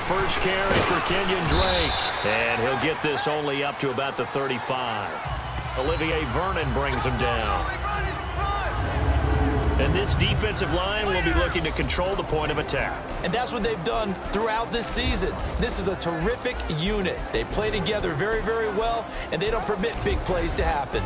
first carry for Kenyon Drake. And he'll get this only up to about the 35. Olivier Vernon brings him down. And this defensive line will be looking to control the point of attack. And that's what they've done throughout this season. This is a terrific unit. They play together very, very well, and they don't permit big plays to happen.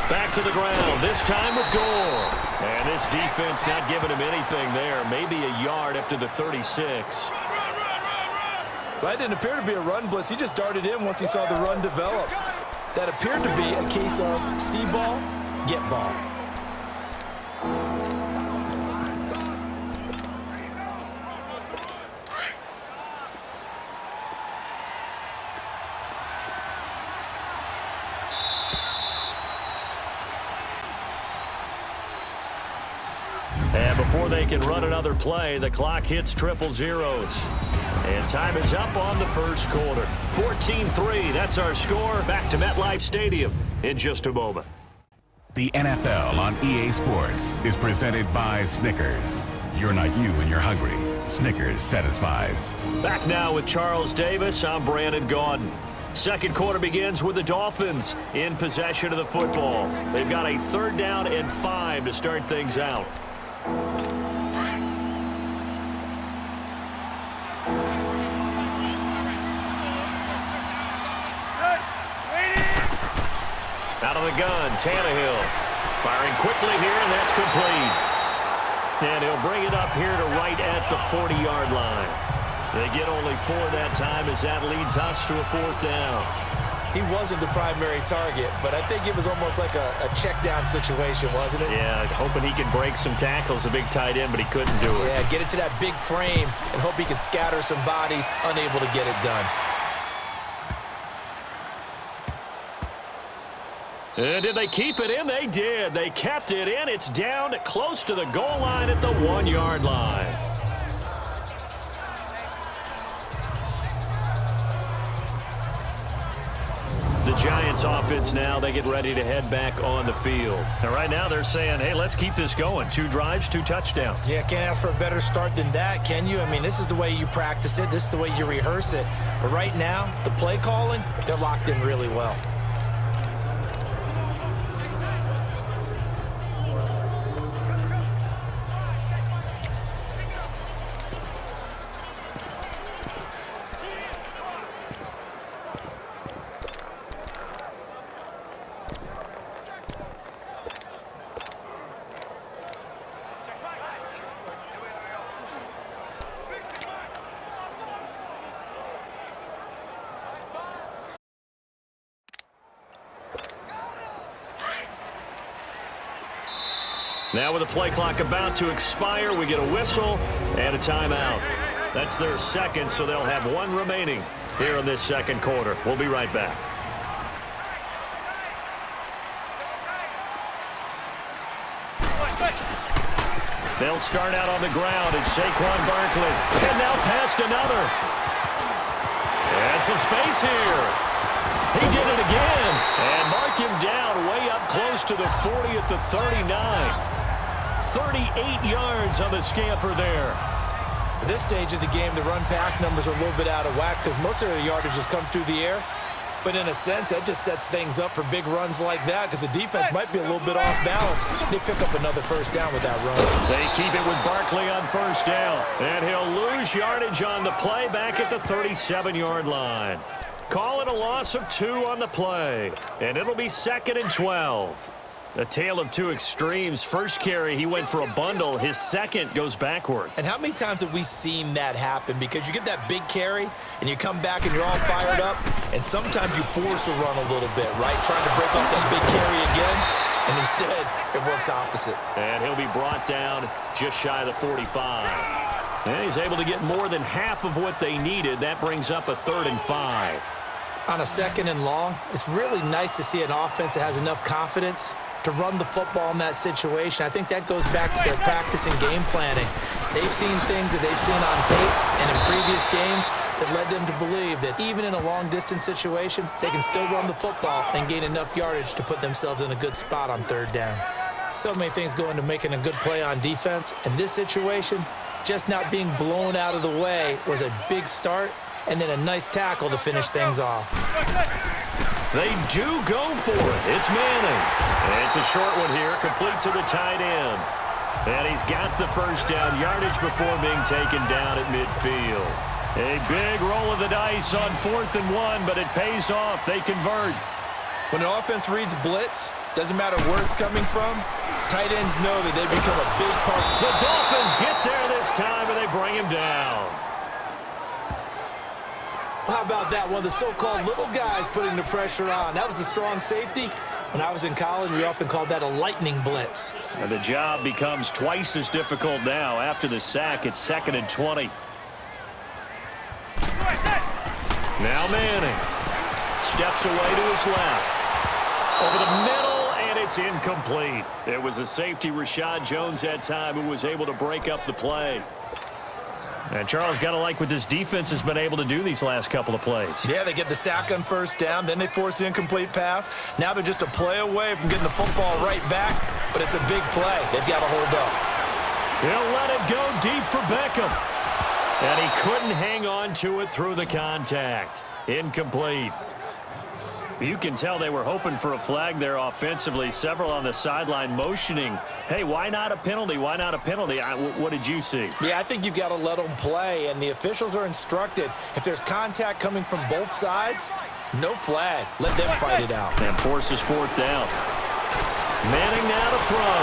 Back to the ground, this time with Gore. And this defense not giving him anything there. Maybe a yard up to the 36. Well, that didn't appear to be a run blitz. He just darted in once he saw the run develop. That appeared to be a case of see ball, get ball. And before they can run another play, the clock hits triple zeros. And time is up on the first quarter. 14-3, that's our score. Back to MetLife Stadium in just a moment. The NFL on EA Sports is presented by Snickers. You're not you when you're hungry. Snickers satisfies. Back now with Charles Davis. I'm Brandon Gaudin. Second quarter begins with the Dolphins in possession of the football. They've got a 3rd down and 5 to start things out. Out of the gun, Tannehill. Firing quickly here, and that's complete. And he'll bring it up here to right at the 40-yard line. They get only 4 that time as that leads us to a 4th down. He wasn't the primary target, but I think it was almost like a check down situation, wasn't it? Yeah, hoping he could break some tackles, a big tight end, but he couldn't do it. Yeah, get it to that big frame and hope he can scatter some bodies, unable to get it done. And did they keep it in? They did. They kept it in. It's down close to the goal line at the 1-yard line. The Giants offense now, they get ready to head back on the field. And right now they're saying, hey, let's keep this going. 2 drives, 2 touchdowns. Yeah, can't ask for a better start than that, can you? I mean, this is the way you practice it. This is the way you rehearse it. But right now, the play calling, they're locked in really well. Now with the play clock about to expire, we get a whistle and a timeout. That's their second, so they'll have 1 remaining here in this second quarter. We'll be right back. They'll start out on the ground. It's Saquon Barkley. And now past another. And some space here. He did it again. And mark him down way up close to the 40 at the 39. 38 yards on the scamper there. At this stage of the game, the run-pass numbers are a little bit out of whack because most of the yardage has come through the air. But in a sense, that just sets things up for big runs like that because the defense might be a little bit off balance. They pick up another 1st down with that run. They keep it with Barkley on 1st down. And he'll lose yardage on the play back at the 37-yard line. Call it a loss of 2 on the play. And it'll be 2nd and 12. A tale of 2 extremes. First carry, he went for a bundle. His second goes backward. And how many times have we seen that happen? Because you get that big carry, and you come back and you're all fired up, and sometimes you force a run a little bit, right? Trying to break off that big carry again, and instead, it works opposite. And he'll be brought down just shy of the 45. And he's able to get more than half of what they needed. That brings up a 3rd and 5. On a 2nd and long, it's really nice to see an offense that has enough confidence to run the football in that situation. I think that goes back to their practice and game planning. They've seen things that they've seen on tape and in previous games that led them to believe that even in a long-distance situation, they can still run the football and gain enough yardage to put themselves in a good spot on 3rd down. So many things go into making a good play on defense. In this situation, just not being blown out of the way was a big start, and then a nice tackle to finish things off. They do go for it. It's Manning. And it's a short one here, complete to the tight end. And he's got the 1st down yardage before being taken down at midfield. A big roll of the dice on 4th and 1, but it pays off. They convert. When an offense reads blitz, doesn't matter where it's coming from, tight ends know that they become a big part. The Dolphins get there this time, and they bring him down. How about that? One of the so-called little guys putting the pressure on. That was the strong safety. When I was in college, we often called that a lightning blitz. And the job becomes twice as difficult now. After the sack, it's 2nd and 20. Now Manning steps away to his left. Over the middle, and it's incomplete. It was a safety, Rashad Jones, that time, who was able to break up the play. And Charles, got to like what this defense has been able to do these last couple of plays. Yeah, they get the sack on 1st down, then they force the incomplete pass. Now they're just a play away from getting the football right back, but it's a big play. They've got to hold up. He'll let it go deep for Beckham. And he couldn't hang on to it through the contact. Incomplete. You can tell they were hoping for a flag there offensively. Several on the sideline motioning, hey, why not a penalty? Why not a penalty? What did you see? Yeah, I think you've got to let them play, and the officials are instructed. If there's contact coming from both sides, no flag. Let them fight it out. And forces 4th down. Manning now to throw.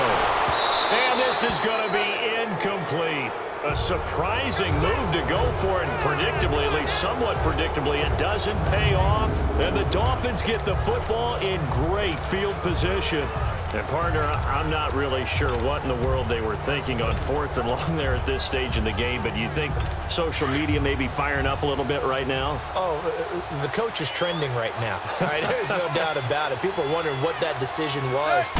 And this is going to be incomplete. A surprising move to go for it, and predictably, at least somewhat predictably, it doesn't pay off. And the Dolphins get the football in great field position. And, partner, I'm not really sure what in the world they were thinking on 4th and long there at this stage in the game, but do you think social media may be firing up a little bit right now? Oh, the coach is trending right now. All right, there's no doubt about it. People are wondering what that decision was.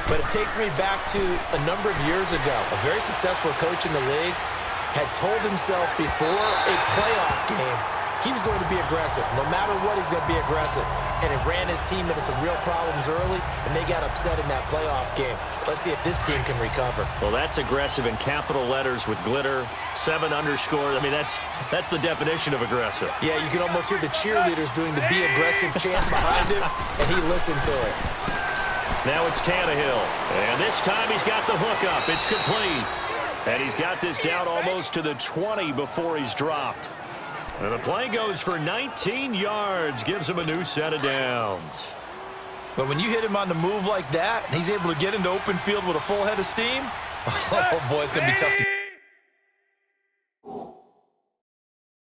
But it takes me back to a number of years ago. A very successful coach in the league had told himself before a playoff game he was going to be aggressive. No matter what, he's going to be aggressive. And it ran his team into some real problems early, and they got upset in that playoff game. Let's see if this team can recover. Well, that's aggressive in capital letters with glitter, 7 underscore. I mean, that's the definition of aggressive. Yeah, you can almost hear the cheerleaders doing the be aggressive chant behind him, and he listened to it. Now it's Tannehill, and this time he's got the hook up. It's complete. And he's got this down almost to the 20 before he's dropped. And the play goes for 19 yards, gives him a new set of downs. But when you hit him on the move like that, and he's able to get into open field with a full head of steam, oh, boy, it's going to be tough to